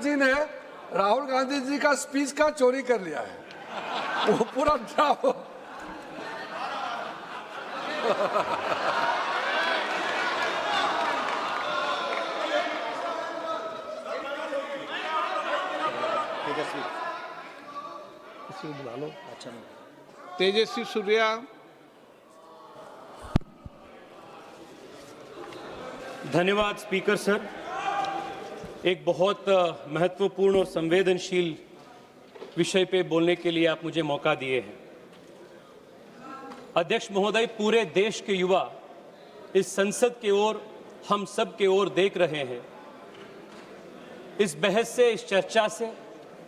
जी ने राहुल गांधी जी का स्पीच का चोरी कर लिया है, वो पूरा ड्रामा। बुला लो। अच्छा, तेजस्वी सूर्या। धन्यवाद स्पीकर सर। एक बहुत महत्वपूर्ण और संवेदनशील विषय पे बोलने के लिए आप मुझे मौका दिए हैं। अध्यक्ष महोदय, पूरे देश के युवा इस संसद के ओर, हम सब के ओर देख रहे हैं। इस बहस से, इस चर्चा से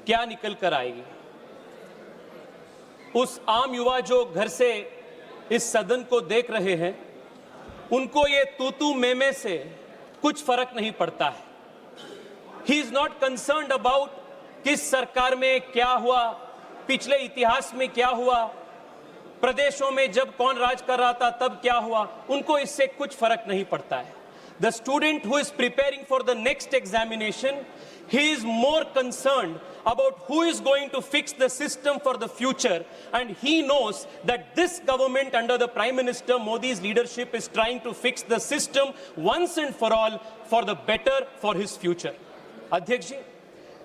क्या निकल कर आएगी। उस आम युवा जो घर से इस सदन को देख रहे हैं, उनको ये तू मैं से कुछ फर्क नहीं पड़ता है। He is not concerned about किस सरकार में क्या हुआ, पिछले इतिहास में क्या हुआ, प्रदेशों में जब कौन राज कर रहा था तब क्या हुआ, उनको इससे कुछ फर्क नहीं पड़ता है। The student who is preparing for the next examination, he is more concerned about who is going to fix the system for the future, and he knows that this government under the Prime Minister Modi's leadership is trying to fix the system once and for all for the better for his future. अध्यक्ष जी,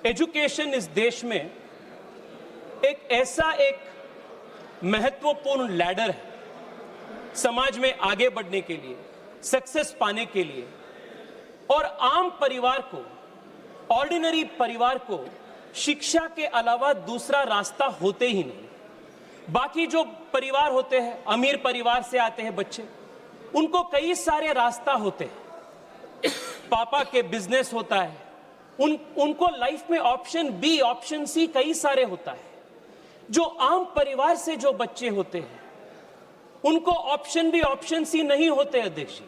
education इस देश में एक ऐसा महत्वपूर्ण ladder है समाज में आगे बढ़ने के लिए, सक्सेस पाने के लिए, और आम परिवार को, ऑर्डिनरी परिवार को शिक्षा के अलावा दूसरा रास्ता होते ही नहीं। बाकी जो परिवार होते हैं, अमीर परिवार से आते हैं बच्चे, उनको कई सारे रास्ता होते हैं। पापा के बिजनेस होता है, उनको लाइफ में ऑप्शन बी, ऑप्शन सी कई सारे होता है। जो आम परिवार से जो बच्चे होते हैं, उनको ऑप्शन बी, ऑप्शन सी नहीं होते अध्यक्ष जी।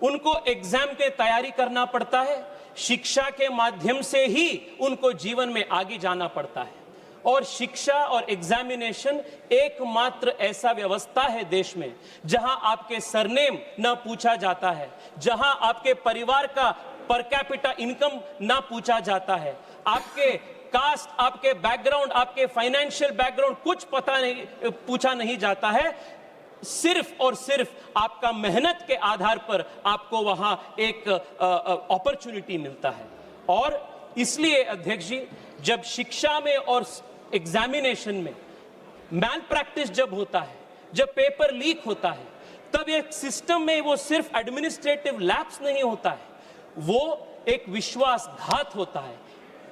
उनको एग्जाम के तैयारी करना पड़ता है, शिक्षा के माध्यम से ही उनको जीवन में आगे जाना पड़ता है। और शिक्षा और एग्जामिनेशन एकमात्र ऐसा व्यवस्था है देश में जहां आपके सरनेम ना पूछा जाता है, जहां आपके परिवार का पर कैपिटा इनकम ना पूछा जाता है, आपके कास्ट, आपके बैकग्राउंड, आपके फाइनेंशियल बैकग्राउंड कुछ पता नहीं, पूछा नहीं जाता है। सिर्फ और सिर्फ आपका मेहनत के आधार पर आपको वहां एक अपॉर्चुनिटी मिलता है। और इसलिए अध्यक्ष जी, जब शिक्षा में और एग्जामिनेशन में मैल प्रैक्टिस जब होता है, जब पेपर लीक होता है, तब एक सिस्टम में वो सिर्फ एडमिनिस्ट्रेटिव लैप्स नहीं होता है, वो एक विश्वासघात होता है।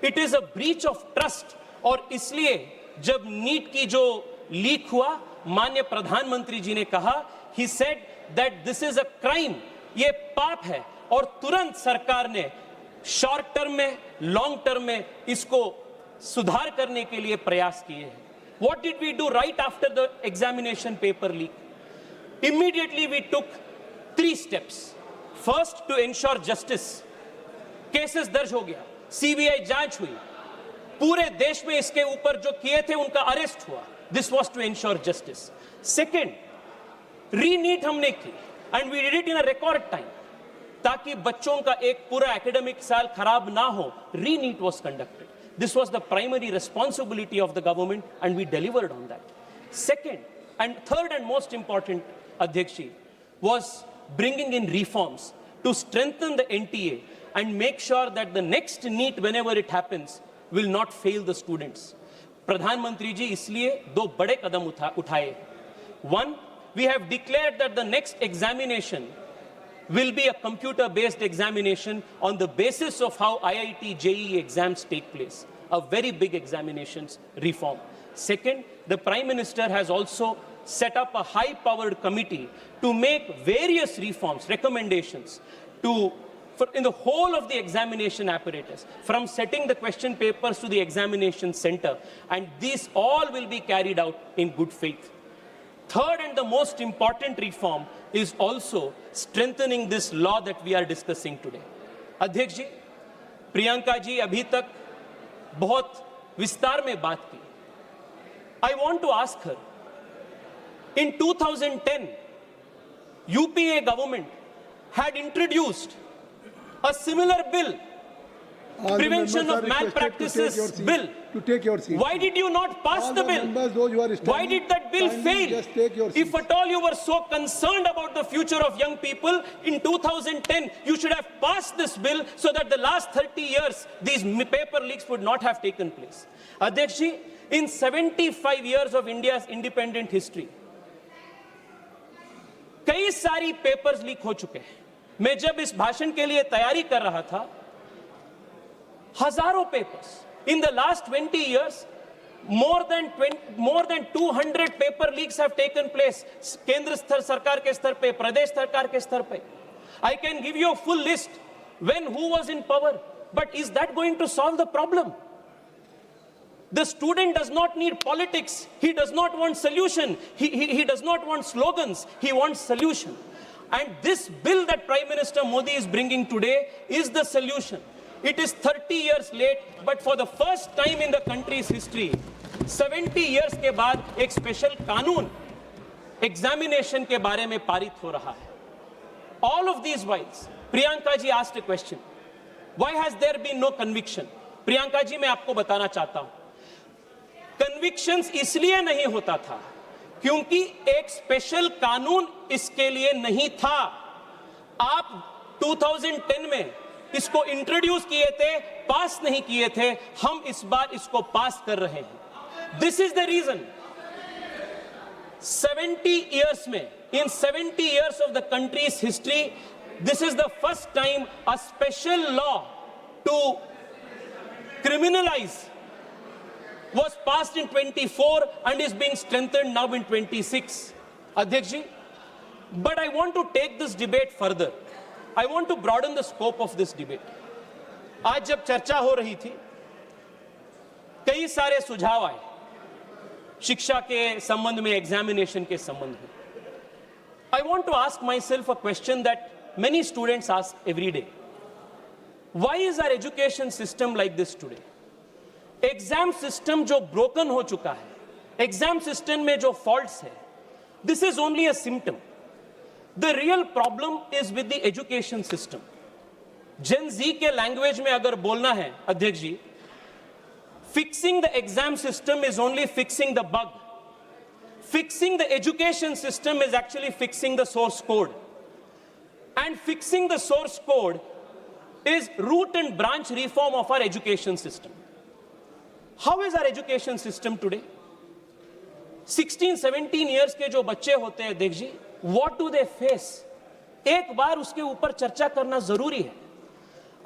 It is a breach of trust. और इसलिए जब नीट की जो लीक हुआ, माननीय प्रधानमंत्री जी ने कहा, he said that this is a crime, ये पाप है, और तुरंत सरकार ने शॉर्ट टर्म में, लॉन्ग टर्म में इसको सुधार करने के लिए प्रयास किए हैं। What did we do right after the examination paper leak? Immediately we took 3 steps. First, to ensure justice. Cases दर्ज हो गया, सीबीआई जांच हुई, पूरे देश में इसके ऊपर जो किए थे उनका अरेस्ट हुआ। This was to ensure justice. Second, re-NEET हमने की, and we did it in a record time, ताकि बच्चों का एक पूरा एकेडमिक साल खराब ना हो। Re-NEET was conducted. This was the primary responsibility of the government, and we delivered on that. Second, and third and most important, Adhyakshi, was bringing in reforms to strengthen the NTA and make sure that the next NEET, whenever it happens, will not fail the students. प्रधानमंत्री जी इसलिए 2 बड़े कदम उठाए। One, we have declared that the next examination will be a computer-based examination on the basis of how IIT JEE exams take place. A very big examinations reform. Second, the Prime Minister has also set up a high-powered committee to make various reforms, recommendations in the whole of the examination apparatus, from setting the question papers to the examination center, and these all will be carried out in good faith. Third and the most important reform is also strengthening this law that we are discussing today. अध्यक्ष जी, प्रियंका जी अभी तक बहुत विस्तार में बात की। I want to ask her, in 2010, UPA government had introduced a similar bill, All the Prevention members of are requested Malpractices to take your seat. bill. To take your seat. Why did you not pass All the the bill? members, those who are Why standing, did that bill kindly fail? just take your If seats. at all you were so concerned about the future of young people, in 2010, you should have passed this bill so that the last 30 years, these paper leaks would not have taken place. Adhyaksh ji, in 75 years of India's independent history, कई सारी papers leak हो चुके हैं. मैं जब इस भाषण के लिए तैयारी कर रहा था, हजारों papers. In the last 20 years, more than 200 paper leaks have taken place. केंद्र स्तर सरकार के स्तर पे, प्रदेश सरकार के स्तर पे. I can give you a full list when who was in power. But is that going to solve the problem? The student does not need politics. He does not want solution. He does not want slogans. He wants solution. And this bill that Prime Minister Modi is bringing today is the solution. It is 30 years late, but for the first time in the country's history, 70 years के बाद एक special कानून examination के बारे में पारित हो रहा है. All of these whiles, Priyanka ji asked a question. Why has there been no conviction? Priyanka ji, मैं आपको बताना चाहता हूं. Convictions इसलिए नहीं होता था क्योंकि एक स्पेशल कानून इसके लिए नहीं था. आप 2010 में इसको इंट्रोड्यूस किए थे, पास नहीं किए थे. हम इस बार इसको पास कर रहे हैं. This is the reason. 70 years में, in 70 years of the country's history, this is the first time a special law to criminalize was passed in 24 and is being strengthened now in 26. Adhyaksh ji, but I want to take this debate further. I want to broaden the scope of this debate. आज जब चर्चा हो रही थी, कई सारे सुझाव आए शिक्षा के संबंध में, एग्जामिनेशन के संबंध में. I want to ask myself a question that many students ask every day. Why is our education system like this today? Exam system जो ब्रोकन हो चुका है, एग्जाम सिस्टम में जो फॉल्ट्स है, this is only a symptom. The real problem is with the education system. Gen Z के language में अगर बोलना है अध्यक्ष ji, fixing the exam system is only fixing the bug. Fixing the education system is actually fixing the source code. And fixing the source code is root and branch reform of our education system. How is our education system today? 16-17 years के जो बच्चे होते हैं देख जी, what do they face? एक बार उसके ऊपर चर्चा करना जरूरी है.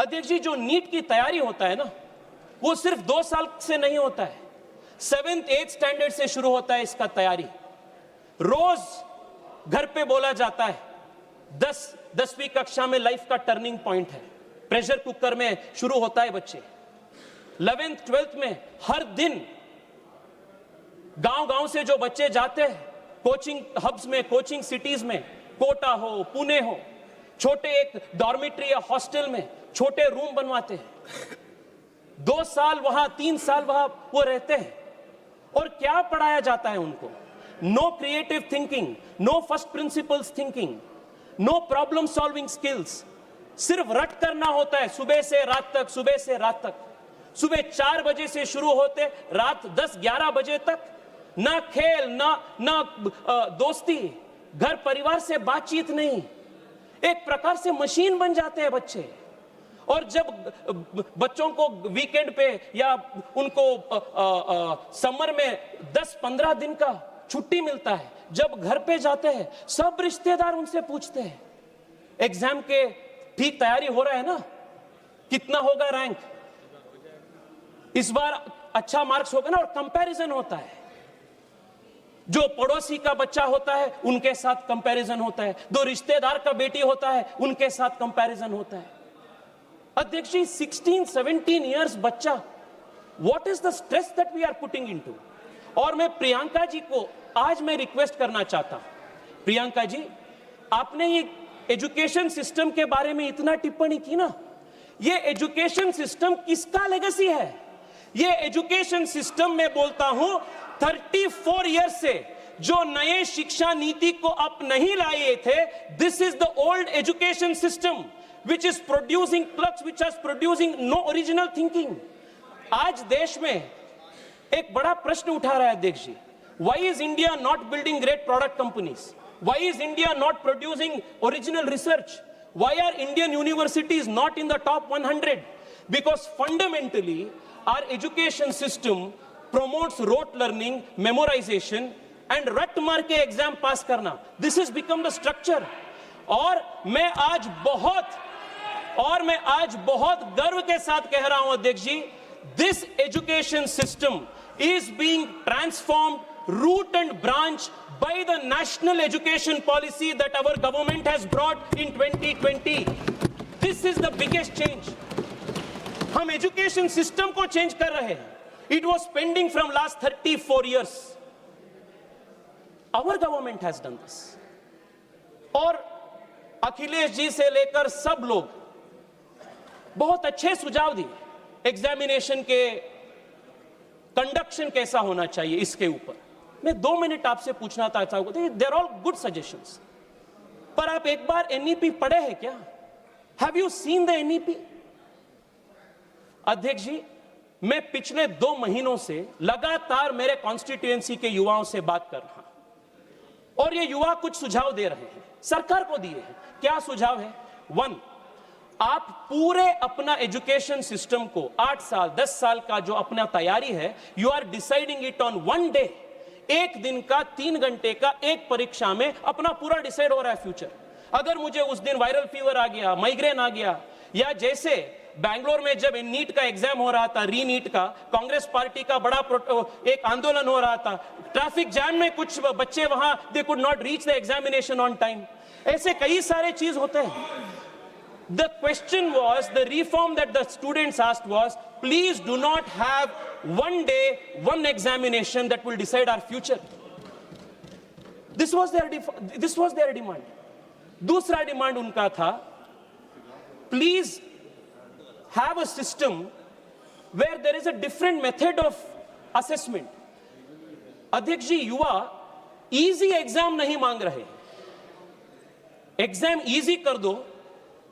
अध्यक्ष जी, जो नीट की तैयारी होता है ना, वो सिर्फ 2 साल से नहीं होता है. 7th 8th स्टैंडर्ड से शुरू होता है इसका तैयारी. रोज घर पे बोला जाता है 10वीं कक्षा में लाइफ का टर्निंग पॉइंट है. प्रेशर कुकर में शुरू होता है बच्चे. 11th 12th में हर दिन गांव-गांव से जो बच्चे जाते हैं कोचिंग हब्स में, कोचिंग सिटीज में, कोटा हो, पुणे हो, छोटे एक डॉर्मिटरी या हॉस्टल में छोटे रूम बनवाते हैं. 2 साल वहां, 3 साल वहां वो रहते हैं. और क्या पढ़ाया जाता है उनको? No creative thinking, no first principles thinking, no problem solving skills. सिर्फ रट करना होता है सुबह से रात तक, सुबह से रात तक. सुबह 4 बजे से शुरू होते रात 10-11 बजे तक. ना खेल, ना दोस्ती, घर परिवार से बातचीत नहीं. एक प्रकार से मशीन बन जाते हैं बच्चे. और जब बच्चों को वीकेंड पे या उनको समर में 10-15 दिन का छुट्टी मिलता है, जब घर पे जाते हैं सब रिश्तेदार उनसे पूछते हैं एग्जाम के ठीक तैयारी हो रहा है ना, कितना होगा रैंक, इस बार अच्छा मार्क्स होगा ना. और कंपैरिजन होता है. जो पड़ोसी का बच्चा होता है उनके साथ कंपैरिजन होता है, जो रिश्तेदार का बेटी होता है उनके साथ कंपैरिजन होता है. अध्यक्ष जी, 16-17 इयर्स बच्चा, what is the stress that we are putting into. और मैं प्रियंका जी को आज मैं रिक्वेस्ट करना चाहता हूं. प्रियंका जी, आपने ये एजुकेशन सिस्टम के बारे में इतना टिप्पणी की ना, ये एजुकेशन सिस्टम किसका लेगेसी है? ये एजुकेशन सिस्टम में बोलता हूं 34 इयर्स से जो नए शिक्षा नीति को आप नहीं लाए थे, this is the old education system. which is producing clerks which are producing no original thinking. आज देश में एक बड़ा प्रश्न उठा रहा है अध्यक्ष जी. Why is India not building great product companies? Why is India not producing original research? Why are Indian universities not in the top 100? Because fundamentally, our education system promotes rote learning, memorization, and रट मार के exam पास करना. This has become the structure. और मैं आज बहुत गर्व के साथ कह रहा हूं अध्यक्ष जी, this education system is being transformed root and branch by the national education policy that our government has brought in 2020. This is the biggest change. हम education system को change कर रहे हैं. It was pending from last 34 years. Our government has done this. और अखिलेश जी से लेकर सब लोग बहुत अच्छे सुझाव दिए. एग्जामिनेशन के कंडक्शन कैसा होना चाहिए इसके ऊपर. मैं 2 मिनट आपसे पूछना चाहता हूं. They're all good suggestions. पर आप एक बार एनईपी पढ़े हैं क्या? Have you seen the NEP? अध्यक्ष जी, मैं पिछले 2 महीनों से लगातार मेरे कॉन्स्टिट्यूएंसी के युवाओं से बात कर रहा हूं और ये युवा कुछ सुझाव दे रहे हैं, सरकार को दिए हैं. क्या सुझाव है? 1, आप पूरे अपना एजुकेशन सिस्टम को 8 साल 10 साल का जो अपना तैयारी है, you are deciding it on 1 day. एक दिन का 3 घंटे का एक परीक्षा में अपना पूरा डिसाइड हो रहा है फ्यूचर. अगर मुझे उस दिन वायरल फीवर आ गया, माइग्रेन आ गया, या जैसे बैंगलोर में जब नीट का एग्जाम हो रहा था, री नीट का, कांग्रेस पार्टी का बड़ा एक आंदोलन हो रहा था, ट्रैफिक जैम में कुछ बच्चे वहां they could not reach the examination on time. ऐसे कई सारे चीज होते हैं. The question was, the reform that the students asked was, please do not have 1 day, 1 examination that will decide our future. This was their demand. दूसरा demand उनका था, please have a system where there is a different method of assessment. अध्यक्ष जी, युवा easy exam नहीं मांग रहे. Exam easy कर दो,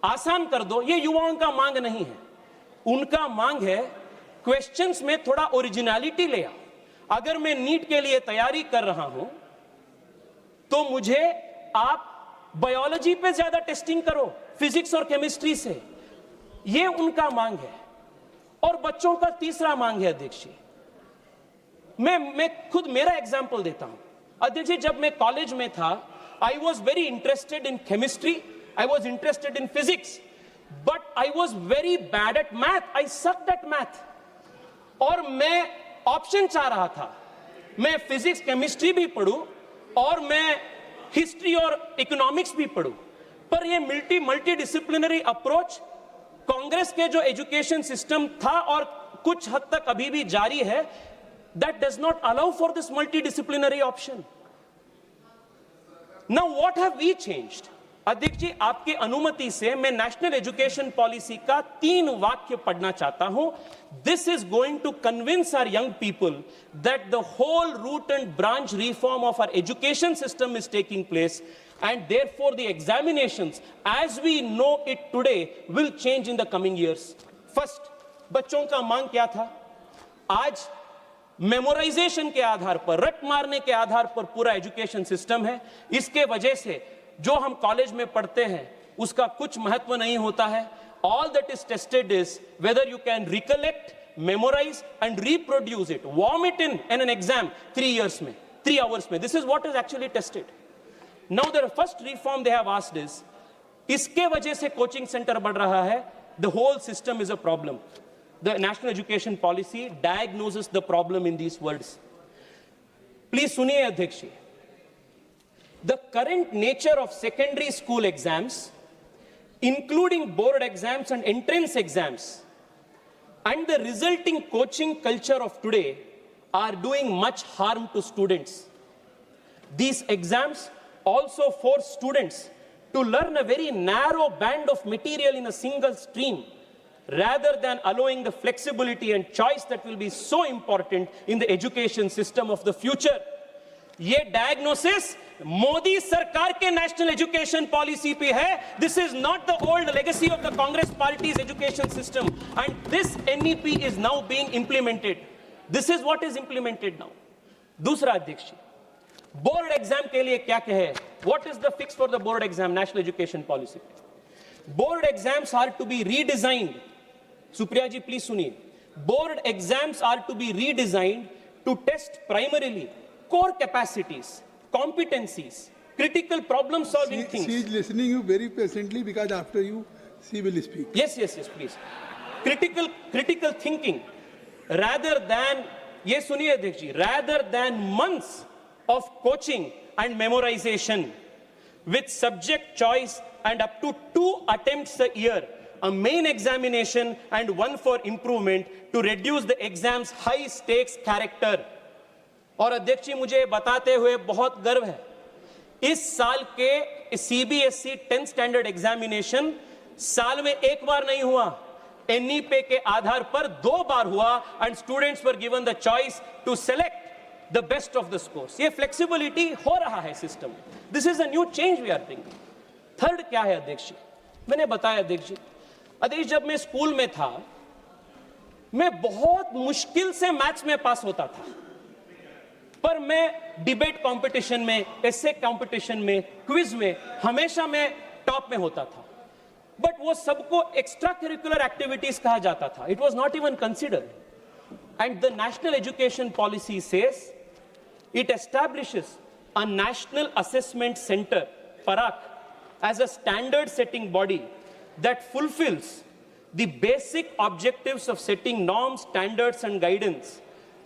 आसान कर दो, ये युवाओं का मांग नहीं है. उनका मांग है क्वेश्चंस में थोड़ा ओरिजिनलिटी ले आओ. अगर मैं नीट के लिए तैयारी कर रहा हूं तो मुझे आप बायोलॉजी पे ज्यादा टेस्टिंग करो, फिजिक्स और केमिस्ट्री से. ये उनका मांग है. और बच्चों का तीसरा मांग है अध्यक्ष जी, मैं खुद मेरा एग्जांपल देता हूं. अध्यक्ष जी, जब मैं कॉलेज में था, I was very interested in chemistry, I was interested in physics, but I was very bad at math. I sucked at math. और मैं ऑप्शन चाह रहा था, मैं फिजिक्स केमिस्ट्री भी पढ़ूं और मैं हिस्ट्री और इकोनॉमिक्स भी पढ़ूं. पर ये मल्टी डिसिप्लिनरी अप्रोच कांग्रेस के जो एजुकेशन सिस्टम था और कुछ हद तक अभी भी जारी है, that does not allow for this multidisciplinary option. Now what have we changed? अध्यक्ष जी, आपकी अनुमति से मैं नेशनल एजुकेशन पॉलिसी का 3 वाक्य पढ़ना चाहता हूं. This is going to convince our young people that the whole root and branch reform of our education system is taking place, and therefore the examinations as we know it today will change in the coming years. First, बच्चों का मांग क्या था? आज memorisation के आधार पर, रट मारने के आधार पर पूरा एजुकेशन सिस्टम है. इसके वजह से जो हम कॉलेज में पढ़ते हैं उसका कुछ महत्व नहीं होता है. All that is tested is whether you can recollect, memorise and reproduce it, vomit in an exam 3 hours में. This is what is actually tested. Now the first reform they have asked is, इसके वजह से coaching centre बढ़ रहा है. The whole system is a problem. The national education policy diagnoses the problem in these words. Please सुनिए अध्यक्ष ji, the current nature of secondary school exams, including board exams and entrance exams, and the resulting coaching culture of today are doing much harm to students. These exams also force students to learn a very narrow band of material in a single stream, rather than allowing the flexibility and choice that will be so important in the education system of the future. ये diagnosis Modi सरकार के national education policy पे है. This is not the old legacy of the Congress party's education system, and this NEP is now being implemented. This is what is implemented now. दूसरा अध्यक्ष ji, board exam के लिए क्या कहे? What is the fix for the board exam national education policy? Board exams are to be redesigned. Supriya ji please सुनिए. Board exams are to be redesigned to test primarily core capacities, competencies, critical problem solving things. She is listening you very patiently because after you she will speak. Yes, please. Critical thinking rather than, ye suniye अध्यक्ष जी, rather than months of coaching and memorization with subject choice and up to 2 attempts a year, a main examination and one for improvement to reduce the exam's high stakes character. और अध्यक्ष जी मुझे बताते हुए बहुत गर्व है, इस साल के सीबीएसई 10th स्टैंडर्ड एग्जामिनेशन साल में एक बार नहीं हुआ, एनईपी के आधार पर 2 बार हुआ, and students were given the choice to select the best of the scores. ये फ्लेक्सिबिलिटी हो रहा है system. This is a new change we are bringing. Third क्या है अध्यक्ष जी? मैंने बताया अध्यक्ष जी, जब मैं स्कूल में था मैं बहुत मुश्किल से मैथ्स में पास होता था, पर मैं डिबेट कंपटीशन में, एसे कंपटीशन में, क्विज में हमेशा मैं टॉप में होता था. बट वो सबको एक्स्ट्रा करिकुलर एक्टिविटीज कहा जाता था. It was not even considered. And the national education policy says it establishes a national assessment centre PARAKH as a standard setting body that fulfils the basic objectives of setting norms, standards and guidance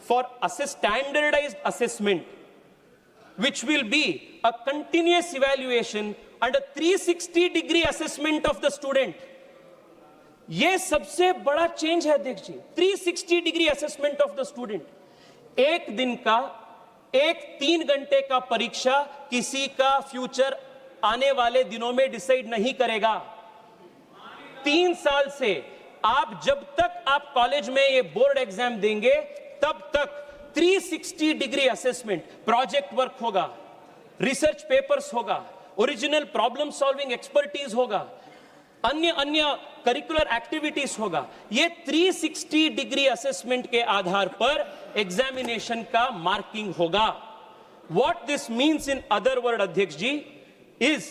for standardized assessment, which will be a continuous evaluation and a 360-degree assessment of the student. ये सबसे बड़ा change है अध्यक्ष जी. 360-degree assessment of the student. एक दिन का, 3 घंटे का परीक्षा किसी का फ्यूचर आने वाले दिनों में डिसाइड नहीं करेगा. 3 साल से आप जब तक आप कॉलेज में ये बोर्ड एग्जाम देंगे तब तक 360-degree असेसमेंट, प्रोजेक्ट वर्क होगा, रिसर्च पेपर्स होगा, ओरिजिनल प्रॉब्लम सॉल्विंग एक्सपर्टीज होगा, अन्य करिकुलर एक्टिविटीज होगा. ये 360-degree असेसमेंट के आधार पर एग्जामिनेशन का मार्किंग होगा. What this means in other word अध्यक्ष ji is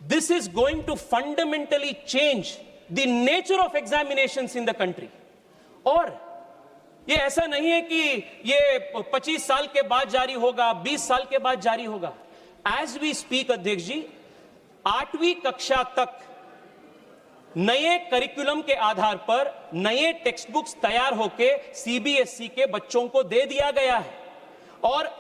this is going to fundamentally change the nature of examinations in the country. और ये ऐसा नहीं है कि ये 25 साल के बाद जारी होगा, 20 साल के बाद जारी होगा. एज वी स्पीक अध्यक्ष जी 8वीं कक्षा तक नए करिकुलम के आधार पर नए टेक्स्ट बुक्स तैयार होके सीबीएसई के बच्चों को दे दिया गया है. और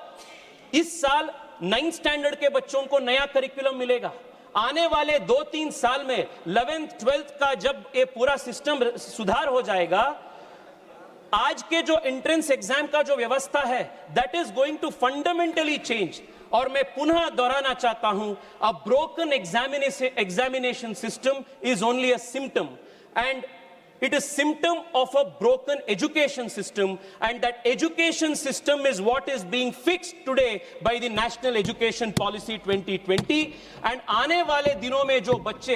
इस साल 9th स्टैंडर्ड के बच्चों को नया करिकुलम मिलेगा. आने वाले 2-3 साल में 11th 12th का जब ये पूरा सिस्टम सुधार हो जाएगा, आज के जो एंट्रेंस एग्जाम का जो व्यवस्था है that is going to fundamentally change. और मैं पुनः दोहराना चाहता हूं, a broken examination system is only a symptom, and it is symptom of a broken education system, and that education system is what is being fixed today by the National Education Policy 2020. and आने वाले दिनों में जो बच्चे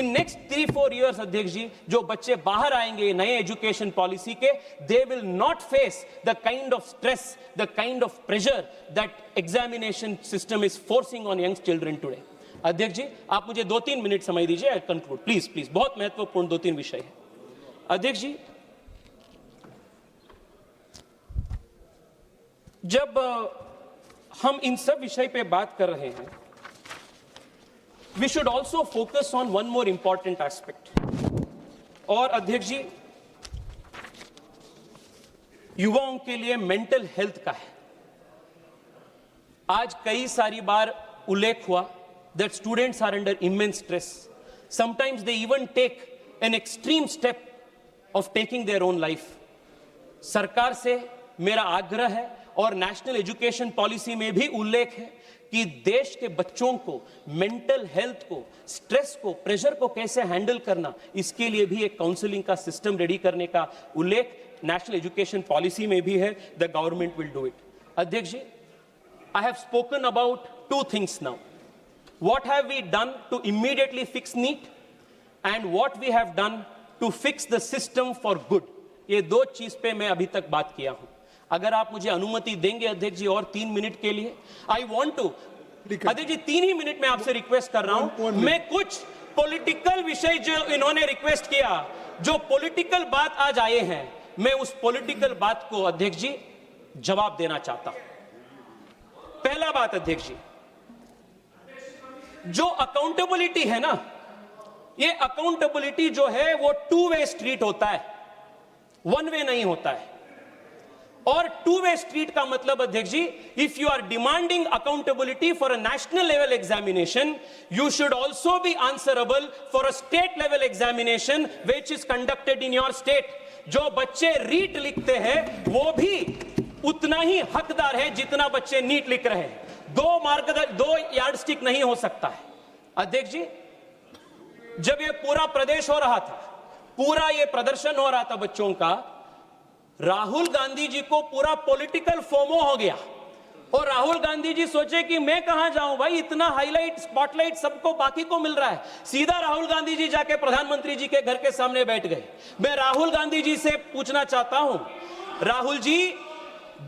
in next 3-4 years अध्यक्ष जी जो बच्चे बाहर आएंगे नए एजुकेशन पॉलिसी के, they will not face the kind of stress, the kind of pressure that examination system is forcing on young children today. अध्यक्ष जी आप मुझे 2-3 मिनट समय दीजिए, आई कंक्लूड प्लीज. बहुत महत्वपूर्ण 2-3 विषय है अध्यक्ष जी. जब हम इन सब विषय पे बात कर रहे हैं, we should also focus on one more important aspect. और अध्यक्ष जी युवाओं के लिए मेंटल हेल्थ का है. आज कई सारी बार उल्लेख हुआ that students are under immense stress. Sometimes they even take an extreme step of taking their own life. सरकार से मेरा आग्रह है और नेशनल एजुकेशन पॉलिसी में भी उल्लेख है कि देश के बच्चों को मेंटल हेल्थ को, स्ट्रेस को, प्रेशर को कैसे हैंडल करना, इसके लिए भी एक काउंसलिंग का सिस्टम रेडी करने का उल्लेख नेशनल एजुकेशन पॉलिसी में भी है. The government will do it. अध्यक्ष जी I have spoken about two things now. What have we done to immediately fix NEET and what we have done to fix the system for good. ये दो चीज पे मैं अभी तक बात किया हूं. अगर आप मुझे अनुमति देंगे अध्यक्ष जी और 3 मिनट के लिए, आई वॉन्ट टू, अध्यक्ष जी 3 ही मिनट में आपसे रिक्वेस्ट कर रहा हूं. मैं कुछ पॉलिटिकल विषय जो इन्होंने रिक्वेस्ट किया, जो पॉलिटिकल बात आज आए हैं, मैं उस पॉलिटिकल बात को अध्यक्ष जी जवाब देना चाहता हूं. पहला बात अध्यक्ष जी, जो अकाउंटेबिलिटी है ना, ये अकाउंटेबिलिटी जो है वो 2 वे स्ट्रीट होता है, 1 वे नहीं होता है. और 2 वे स्ट्रीट का मतलब अध्यक्ष ji, if you are demanding accountability for a national level examination, you should also be answerable for a state level examination which is conducted in your state. जो बच्चे रीट लिखते हैं वो भी उतना ही हकदार है जितना बच्चे नीट लिख रहे हैं. 2 यार्डस्टिक नहीं हो सकता है. अध्यक्ष जी, जब ये पूरा प्रदेश हो रहा था, पूरा ये प्रदर्शन हो रहा था बच्चों का, राहुल गांधी जी को पूरा पॉलिटिकल फोमो हो गया. और राहुल गांधी जी सोचे कि मैं कहां जाऊं भाई, इतना हाईलाइट स्पॉटलाइट सबको बाकी को मिल रहा है. सीधा राहुल गांधी जी जाके प्रधानमंत्री जी के घर के सामने बैठ गए. मैं राहुल गांधी जी से पूछना चाहता हूं, राहुल जी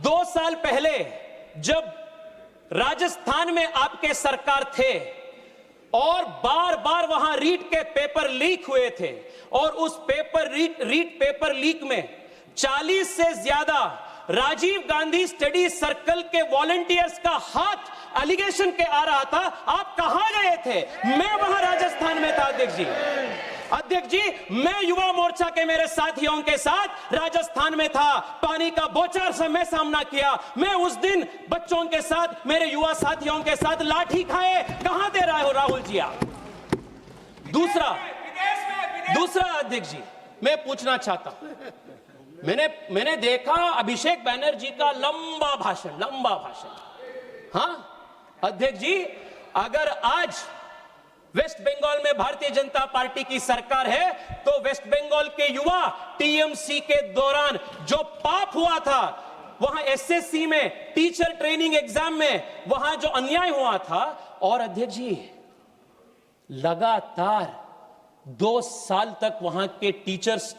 2 साल पहले जब राजस्थान में आपके सरकार थे और बार बार वहां रीट के पेपर लीक हुए थे, और उस रीट पेपर लीक में 40 से ज्यादा राजीव गांधी स्टडी सर्कल के वॉलंटियर्स का हाथ एलिगेशन के आ रहा था, आप कहां गए थे? मैं वहां राजस्थान में था अध्यक्ष जी. अध्यक्ष जी, मैं युवा मोर्चा के मेरे साथियों के साथ राजस्थान में था, पानी का बौछार से मैं सामना किया. मैं उस दिन बच्चों के साथ, मेरे युवा साथियों के साथ लाठी खाए. कहां दे रहे हो राहुल जी आप? दूसरा अध्यक्ष जी, मैं पूछना चाहता हूं, मैंने देखा अभिषेक बैनर्जी का लंबा भाषण. हाँ अध्यक्ष जी, अगर आज वेस्ट बंगाल में भारतीय जनता पार्टी की सरकार है, तो वेस्ट बंगाल के युवा टीएमसी के दौरान जो पाप हुआ था, वहां एसएससी में, टीचर ट्रेनिंग एग्जाम में, वहां जो अन्याय हुआ था, और अध्यक्ष जी लगातार 2 साल तक वहां के टीचर्स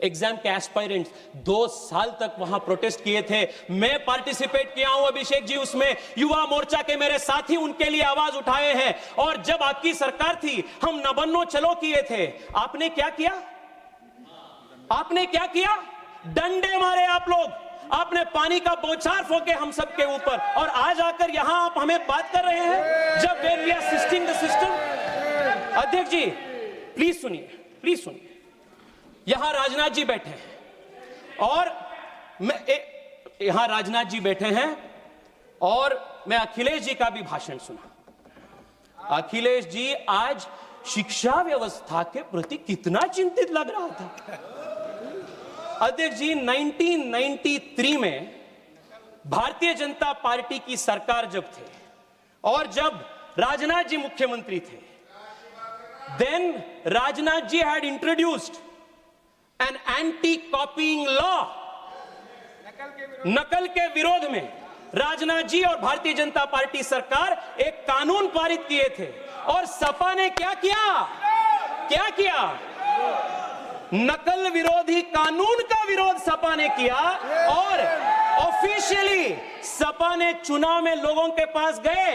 एग्जाम के एस्पायरेंट्स 2 साल तक वहां प्रोटेस्ट किए थे. मैं पार्टिसिपेट किया हूं अभिषेक जी उसमें. युवा मोर्चा के मेरे साथी उनके लिए आवाज उठाए हैं. और जब आपकी सरकार थी, हम न बनो चलो किए थे. आपने क्या किया? डंडे मारे आप लोग. आपने पानी का बौछार फोके हम सब के ऊपर, और आज आकर यहां आप हमें बात कर रहे हैं जब when we are assisting the system. अध्यक्ष जी प्लीज सुनिए. यहां राजनाथ जी बैठे हैं, और मैं अखिलेश जी का भी भाषण सुना. अखिलेश जी आज शिक्षा व्यवस्था के प्रति कितना चिंतित लग रहा था. अध्यक्ष जी, 1993 में भारतीय जनता पार्टी की सरकार जब थे, और जब राजनाथ जी मुख्यमंत्री थे, then Rajnath ji had introduced an anti-copying law. नकल के विरोध में राजनाथ जी और भारतीय जनता पार्टी सरकार एक कानून पारित किए थे. और सपा ने क्या किया? नकल विरोधी कानून का विरोध सपा ने किया, और ऑफिशियली सपा ने चुनाव में लोगों के पास गए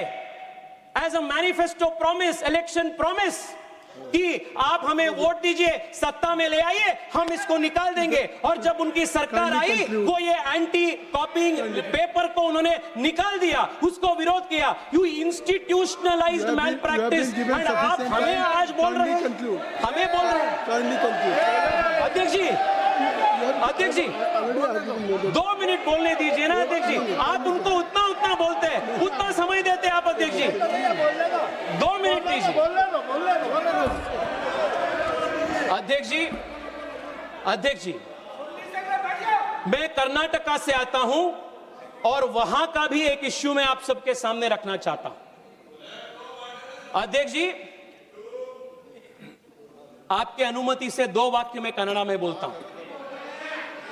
as a manifesto promise, election promise, कि आप हमें वोट दीजिए, सत्ता में ले आइए, हम इसको निकाल देंगे. और जब उनकी सरकार आई, वो ये एंटी कॉपिंग पेपर को उन्होंने निकाल दिया, उसको विरोध किया. You institutionalised malpractice, and आप हमें आज बोल रहे हैं. अध्यक्ष जी 2 मिनट बोलने दीजिए ना अध्यक्ष जी. आप उनको उतना बोलते हैं, उतना समय देते हैं आप अध्यक्ष जी. 2 मिनट दीजिए अध्यक्ष जी. मैं कर्नाटका से आता हूं, और वहां का भी एक इश्यू मैं आप सबके सामने रखना चाहता हूं. अध्यक्ष जी, आपके अनुमति से 2 वाक्य में कन्नड़ में बोलता हूं.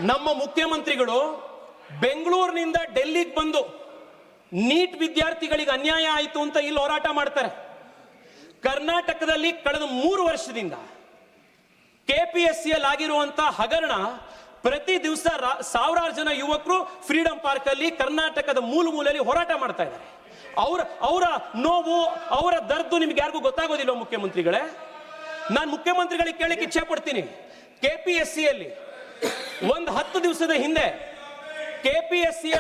ನಮ್ಮ ಮುಖ್ಯಮಂತ್ರಿಗಳು ಬೆಂಗಳೂರಿನಿಂದ ಡೆಲ್ಲಿಗೆ ಬಂದು ನೀಟ್ ವಿದ್ಯಾರ್ಥಿಗಳಿಗೆ ಅನ್ಯಾಯ ಆಯಿತು ಅಂತ ಇಲ್ಲಿ ಹೋರಾಟ ಮಾಡ್ತಾರೆ. ಕರ್ನಾಟಕದಲ್ಲಿ ಕಳೆದ 3 ವರ್ಷದಿಂದ ಕೆಪಿಎಸ್ಸಿಯಲ್ಲಿ ಆಗಿರುವಂತಹ ಹಗರಣ, ಪ್ರತಿ ದಿವಸ ಸಾವಿರಾರು ಜನ ಯುವಕರು ಫ್ರೀಡಂ ಪಾರ್ಕ್ ಅಲ್ಲಿ ಕರ್ನಾಟಕದ ಮೂಲೆಯಲ್ಲಿ ಹೋರಾಟ ಮಾಡ್ತಾ ಇದ್ದಾರೆ. ಅವರ ನೋವು, ಅವರ ದರ್ದು ನಿಮ್ಗೆ ಯಾರಿಗೂ ಗೊತ್ತಾಗೋದಿಲ್ಲ ಮುಖ್ಯಮಂತ್ರಿಗಳೇ. ನಾನು ಮುಖ್ಯಮಂತ್ರಿಗಳಿಗೆ ಕೇಳಕ್ಕೆ ಇಚ್ಛೆ ಪಡ್ತೀನಿ, ಕೆಪಿಎಸ್ಸಿಯಲ್ಲಿ ಒಂದು 10 ದಿವಸದ ಹಿಂದೆ ಕೆಪಿಎಸ್ಸಿಯ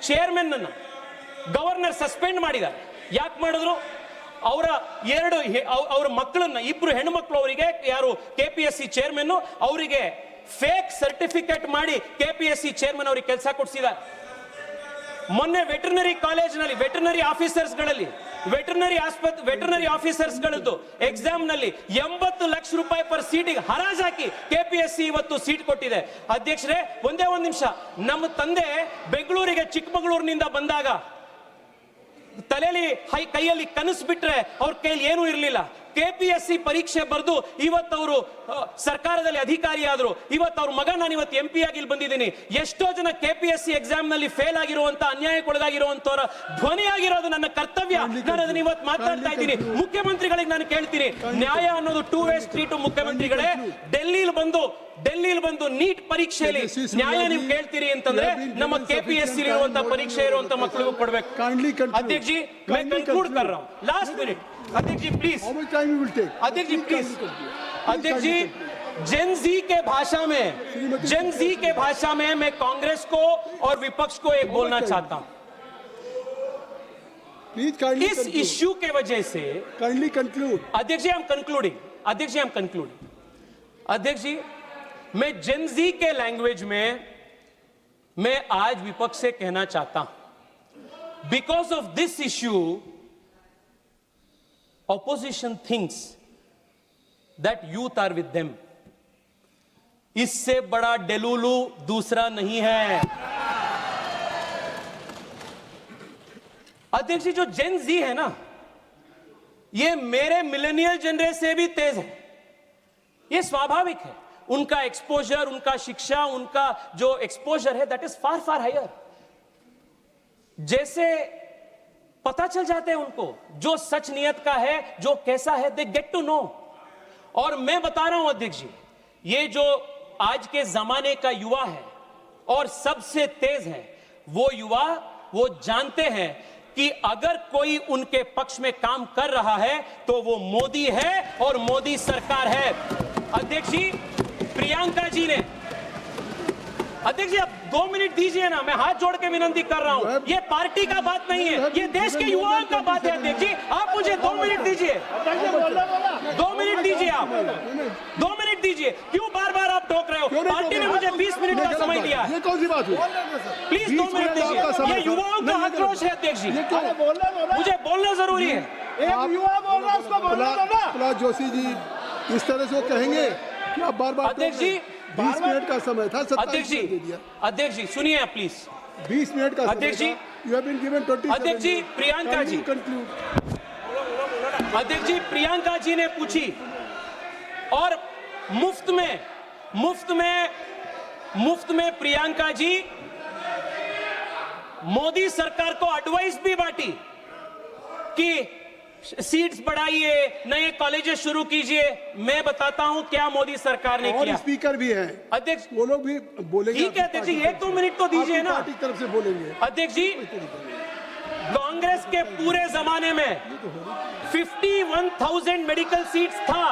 ಚೇರ್ಮನ್ ಅನ್ನ ಗವರ್ನರ್ ಸಸ್ಪೆಂಡ್ ಮಾಡಿದ್ದಾರೆ. ಯಾಕೆ ಮಾಡಿದ್ರು? ಅವರ ಮಕ್ಕಳನ್ನ, 2 ಹೆಣ್ಣುಮಕ್ಕಳು, ಅವರಿಗೆ ಯಾರು ಕೆಪಿಎಸ್ಸಿ ಚೇರ್ಮನ್ ಅವರಿಗೆ ಫೇಕ್ ಸರ್ಟಿಫಿಕೇಟ್ ಮಾಡಿ ಕೆಪಿಎಸ್ಸಿ ಚೇರ್ಮನ್ ಅವರಿಗೆ ಕೆಲಸ ಕೊಡಿಸಿದ್ದಾರೆ. ಮೊನ್ನೆ ವೆಟರ್ನರಿ ಕಾಲೇಜಿನಲ್ಲಿ ವೆಟರ್ನರಿ ಆಫೀಸರ್ಸ್ಗಳದ್ದು ಎಕ್ಸಾಮ್ ನಲ್ಲಿ 80 ಲಕ್ಷ ರೂಪಾಯಿ ಪರ್ ಸೀಟಿಗೆ ಹರಾಜಾಕಿ ಕೆಪಿಎಸ್ಸಿ ಇವತ್ತು ಸೀಟ್ ಕೊಟ್ಟಿದೆ. ಅಧ್ಯಕ್ಷರೇ, ಒಂದೇ ಒಂದು ನಿಮಿಷ. ನಮ್ಮ ತಂದೆ ಬೆಂಗಳೂರಿಗೆ ಚಿಕ್ಕಮಗಳೂರಿನಿಂದ ಬಂದಾಗ ತಲೆಯಲ್ಲಿ ಕೈಯಲ್ಲಿ ಕನಸು ಬಿಟ್ರೆ ಅವ್ರ ಕೈಯಲ್ಲಿ ಏನೂ ಇರಲಿಲ್ಲ. ಕೆಪಿಎಸ್ಸಿ ಪರೀಕ್ಷೆ ಬರೆದು ಇವತ್ತು ಅವರು ಸರ್ಕಾರದಲ್ಲಿ ಅಧಿಕಾರಿ ಆದ್ರು. ಇವತ್ತು ಅವ್ರ ಮಗ ನಾನು ಇವತ್ತು MP ಆಗಿ ಇಲ್ಲಿ ಬಂದಿದ್ದೀನಿ. ಎಷ್ಟೋ ಜನ ಕೆಪಿಎಸ್ಸಿ ಎಕ್ಸಾಮ್ ನಲ್ಲಿ ಫೇಲ್ ಆಗಿರುವಂತ, ಅನ್ಯಾಯಕ್ಕೊಳಗಾಗಿರುವಂತವರ ಧ್ವನಿಯಾಗಿರೋದು ನನ್ನ ಕರ್ತವ್ಯ. ನಾನು ಅದನ್ನ ಇವತ್ತು ಮಾತಾಡ್ತಾ ಇದ್ದೀನಿ. ಮುಖ್ಯಮಂತ್ರಿಗಳಿಗೆ ನಾನು ಕೇಳ್ತೀನಿ, ನ್ಯಾಯ ಅನ್ನೋದು 2 ವೇ ಸ್ಟ್ರೀಟ್. ಮುಖ್ಯಮಂತ್ರಿಗಳೇ, ಡೆಲ್ಲಿಲಿ ಬಂದು ನೀಟ್ ಪರೀಕ್ಷೆಯಲ್ಲಿ ನ್ಯಾಯ ನೀವು ಕೇಳ್ತೀರಿ ಅಂತಂದ್ರೆ ನಮ್ಮ ಕೆಪಿಎಸ್ಸಿ ಇರುವಂತ ಪರೀಕ್ಷೆ ಇರುವಂತ ಮಕ್ಕಳಿಗೂ ಕೊಡ್ಬೇಕು. अध्यक्ष जी, मैं कंक्लूड कर रहा हूँ. लास्ट मिनट अध्यक्ष जी please. How much time you will take? अध्यक्ष जी प्लीज. अध्यक्ष जी, जेन जी के भाषा में मैं कांग्रेस को और विपक्ष को एक बोलना चाहता हूँ. Please kindly इस इश्यू के वजह से kindly conclude. अध्यक्ष जी, I'm concluding. अध्यक्ष जी, मैं जेन जी के लैंग्वेज में मैं आज विपक्ष से कहना चाहता हूं, because of this issue opposition thinks that youth are with them. इससे बड़ा डेलुलू दूसरा नहीं है. अध्यक्ष जी, जो जेन जी है ना, ये मेरे मिलेनियल जनरेशन से भी तेज है. ये स्वाभाविक है. उनका एक्सपोजर, उनका शिक्षा, उनका जो एक्सपोजर है दैट इज फार हायर. जैसे पता चल जाते हैं उनको जो सच नियत का है, जो कैसा है, दे गेट टू नो. और मैं बता रहा हूं अध्यक्ष जी, ये जो आज के जमाने का युवा है और सबसे तेज है, वो युवा वो जानते हैं कि अगर कोई उनके पक्ष में काम कर रहा है तो वो मोदी है और मोदी सरकार है. अध्यक्ष जी, प्रियंका जी ने, अध्यक्ष जी आप 2 मिनट दीजिए ना, मैं हाथ जोड़ के विनती कर रहा हूं. ये पार्टी का बात नहीं है, ये देश के युवाओं का बात है. अध्यक्ष जी, आप मुझे 2 मिनट दीजिए. 2 मिनट दीजिए, आप 2 मिनट दीजिए. क्यों बार-बार आप टोक रहे हो? पार्टी ने मुझे 20 मिनट का समय दिया है. ये कौन सी बात हुई? प्लीज 2 मिनट दीजिए. ये युवाओं का आक्रोश है अध्यक्ष जी, मुझे बोलना जरूरी है. युवा बोल रहा है, उसको बोलना दो ना. प्रहलाद जोशी जी इस तरह से वो कहेंगे कि आप बार-बार अध्यक्ष जी, 20 मिनट का समय था, 27 अध्यक्ष मिनट दे दिया. सुनिए प्लीज. 20 मिनट का अध्यक्ष जी, यू हैव बीन गिवन 27. अध्यक्ष जी, प्रियंका जी. कंक्लूड. अध्यक्ष जी, प्रियंका जी ने पूछी और मुफ्त में प्रियंका जी मोदी सरकार को एडवाइस भी बांटी कि सीट्स बढ़ाइए, नए कॉलेजेस शुरू कीजिए. मैं बताता हूं क्या मोदी सरकार ने किया. स्पीकर भी है अध्यक्ष, वो लोग भी बोलेंगे. ठीक है अध्यक्ष जी, 1-2 मिनट तो दीजिए ना. पार्टी की तरफ से बोलेंगे. अध्यक्ष जी, कांग्रेस के पूरे जमाने में 51,000 मेडिकल सीट्स था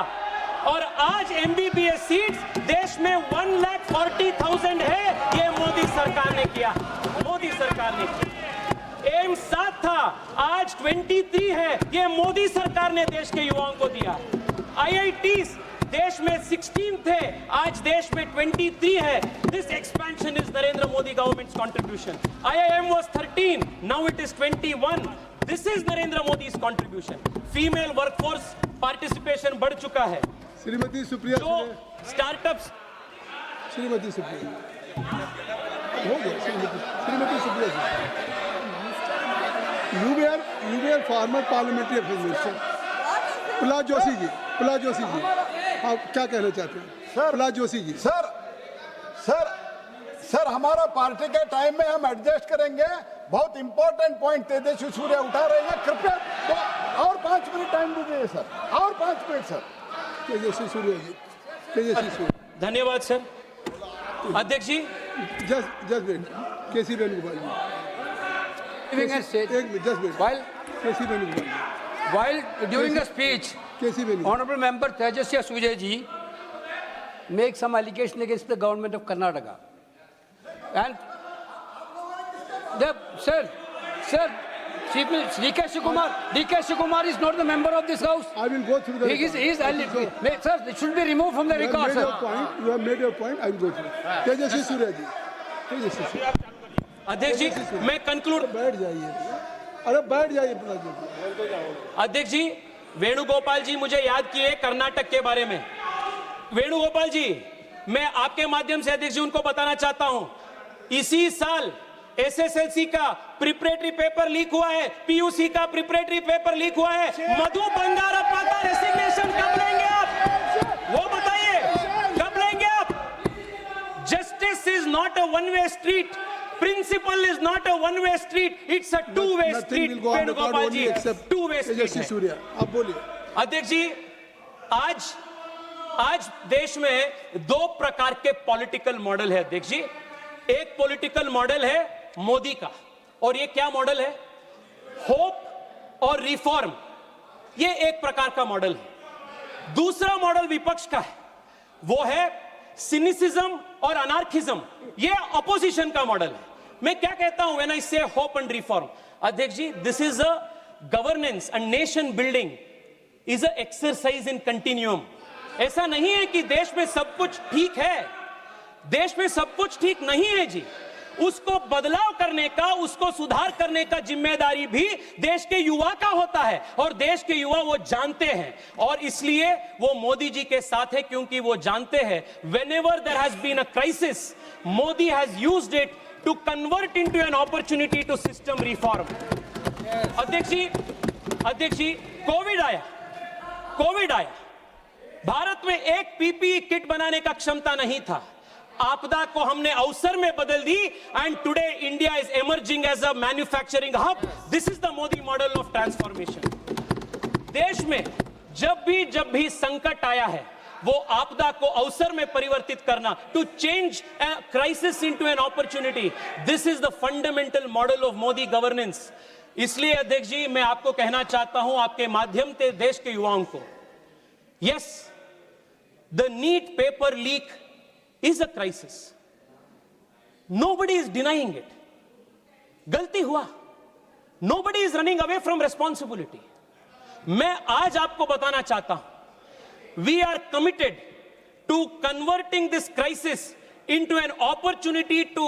और आज MBBS सीट्स देश में 1,40,000 है. ये मोदी सरकार ने किया. एम्स 7 था, आज 23 है. ये मोदी सरकार ने देश के युवाओं को दिया. IITs देश में 16 थे, आज देश में 23 है. This expansion is Narendra Modi government's contribution. IIM was 13, now it is 21. This is Narendra मोदी's contribution. फीमेल वर्कफोर्स पार्टिसिपेशन बढ़ चुका है. श्रीमती सुप्रिया जो स्टार्टअप्स, श्रीमती सुप्रिया हो गया. श्रीमती सुप्रिया जी, you were former parliamentary affairs minister. Prahlad Joshi ji, आप क्या कहना चाहते हैं? प्रहलाद जोशी जी. सर हमारा पार्टी के टाइम में हम एडजस्ट करेंगे. बहुत इंपॉर्टेंट पॉइंट तेजस्वी सूर्या उठा रहे हैं, कृपया तो और 5 मिनट टाइम दीजिए सर, और 5 मिनट सर। तेजस्वी सूर्या जी, तेजस्वी सूर्या। धन्यवाद सर। अध्यक्ष ji, just wait, KC Venugopal ji. Giving a state- एक minute, just wait. While KC Venugopal ji. while during the speech, KC Venugopal. Honorable Member Tejaswi Surya ji make some allegation against the government of Karnataka. And sir, DK Shikumar is not the member of this house. I will go through the He is, record. sir, it should be removed from the You have record, made your sir. point. You have made your point. I will go through. तेजस्वी सूर्या जी, तेजस्वी सूर्या। अध्यक्ष जी, मैं conclude. बैठ जाइए, अरे बैठ जाइए प्रहलाद जोशी। अध्यक्ष जी, वेणुगोपाल जी मुझे याद किए कर्नाटक के बारे में। वेणुगोपाल जी, मैं आपके माध्यम से अध्यक्ष जी उनको बताना चाहता हूं, इसी साल एसएसएलसी का प्रिपरेटरी पेपर लीक हुआ है, पीयूसी का प्रिपरेटरी पेपर लीक हुआ है। मधु बंगारप्पा का रेसिग्नेशन कब लेंगे आप, वो बताइए, कब लेंगे आप? Justice is not a one way street, principle is not a one way street, it's a two way street. Venugopal ji, two way Tejasvi Surya, आप बोलिए। अध्यक्ष जी, आज देश में 2 प्रकार के पॉलिटिकल मॉडल है अध्यक्ष जी। एक पॉलिटिकल मॉडल है मोदी का, और ये क्या मॉडल है? होप और रिफॉर्म, ये एक प्रकार का मॉडल है। दूसरा मॉडल विपक्ष का है, वो है सिनिसिज्म और अनार्किज्म, ये अपोजिशन का मॉडल है। मैं क्या कहता हूं व्हेन आई से होप एंड रिफॉर्म? अध्यक्ष ji, this is a governance and nation building is a exercise in continuum. ऐसा नहीं है कि देश में सब कुछ ठीक है, देश में सब कुछ ठीक नहीं है जी। उसको बदलाव करने का, उसको सुधार करने का जिम्मेदारी भी देश के युवा का होता है, और देश के युवा वो जानते हैं, और इसलिए वो मोदी जी के साथ है, क्योंकि वो जानते हैं whenever there has been a crisis, Modi has used it to convert into an opportunity to system reform. अध्यक्ष जी, कोविड आया, भारत में एक पीपीई किट बनाने का क्षमता नहीं था। आपदा को हमने अवसर में बदल दी, and today India is emerging as a manufacturing hub. This is the Modi model of transformation. देश में जब भी संकट आया है, वो आपदा को अवसर में परिवर्तित करना, to change crisis into an opportunity, this is the fundamental model of Modi governance. इसलिए अध्यक्ष जी, मैं आपको कहना चाहता हूं, आपके माध्यम से देश के युवाओं को, yes, the NEET paper leak is a crisis. Nobody is denying it. गलती हुआ. Nobody is running away from responsibility. मैं आज आपको बताना चाहता हूं, we are committed to converting this crisis into an opportunity to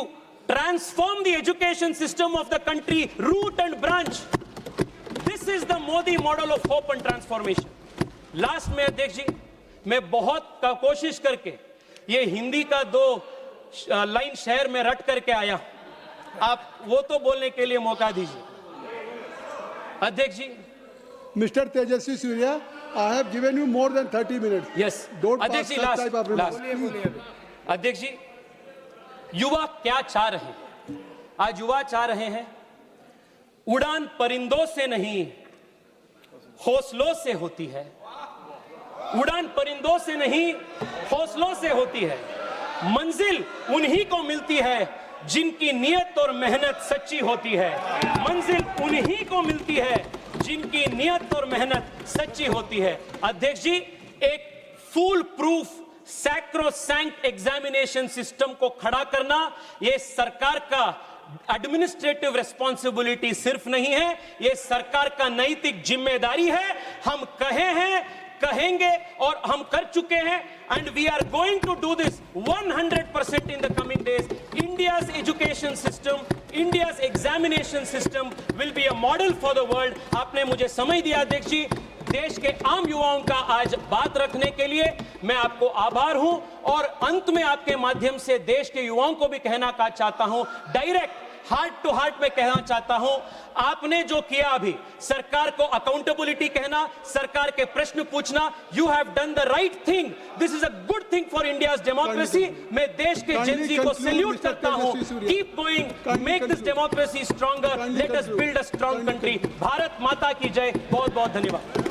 transform the education system of the country, root and branch. This is the Modi model of hope and transformation. Last में अध्यक्ष जी, मैं बहुत कोशिश करके ये हिंदी का 2 line शहर में रट करके आया, आप वो तो बोलने के लिए मौका दीजिए। अध्यक्ष ji, mister Tejasvi Surya, I have given you more than 30 minutes. Yes अध्यक्ष जी, लास्ट। अध्यक्ष जी, युवा क्या चाह रहे हैं? आज युवा चाह रहे हैं, उड़ान परिंदों से नहीं हौसलों से होती है, उड़ान परिंदों से नहीं हौसलों से होती है, मंजिल उन्हीं को मिलती है जिनकी नियत और मेहनत सच्ची होती है, मंजिल उन्हीं को मिलती है जिनकी नियत और मेहनत सच्ची होती है। अध्यक्ष जी, एक full proof sacrosanct examination system को खड़ा करना, यह सरकार का एडमिनिस्ट्रेटिव रिस्पॉन्सिबिलिटी सिर्फ नहीं है, यह सरकार का नैतिक जिम्मेदारी है। हम कहे हैं, कहेंगे और हम कर चुके हैं, and we are going to do this 100% in the coming days. India's education system, India's examination system will be a model for the world. आपने मुझे समय दिया अध्यक्ष जी, देश के आम युवाओं का आज बात रखने के लिए मैं आपको आभार हूं, और अंत में आपके माध्यम से देश के युवाओं को भी कहना चाहता हूं, डायरेक्ट हार्ट टू हार्ट में कहना चाहता हूं, आपने जो किया अभी, सरकार को अकाउंटेबिलिटी कहना, सरकार के प्रश्न पूछना, you have done the right thing. This is a good thing for India's democracy. मैं देश के जेनजी को सैल्यूट करता हूं। Keep going, make this democracy stronger, let us build a strong country. Bharat माता की जय। बहुत बहुत धन्यवाद।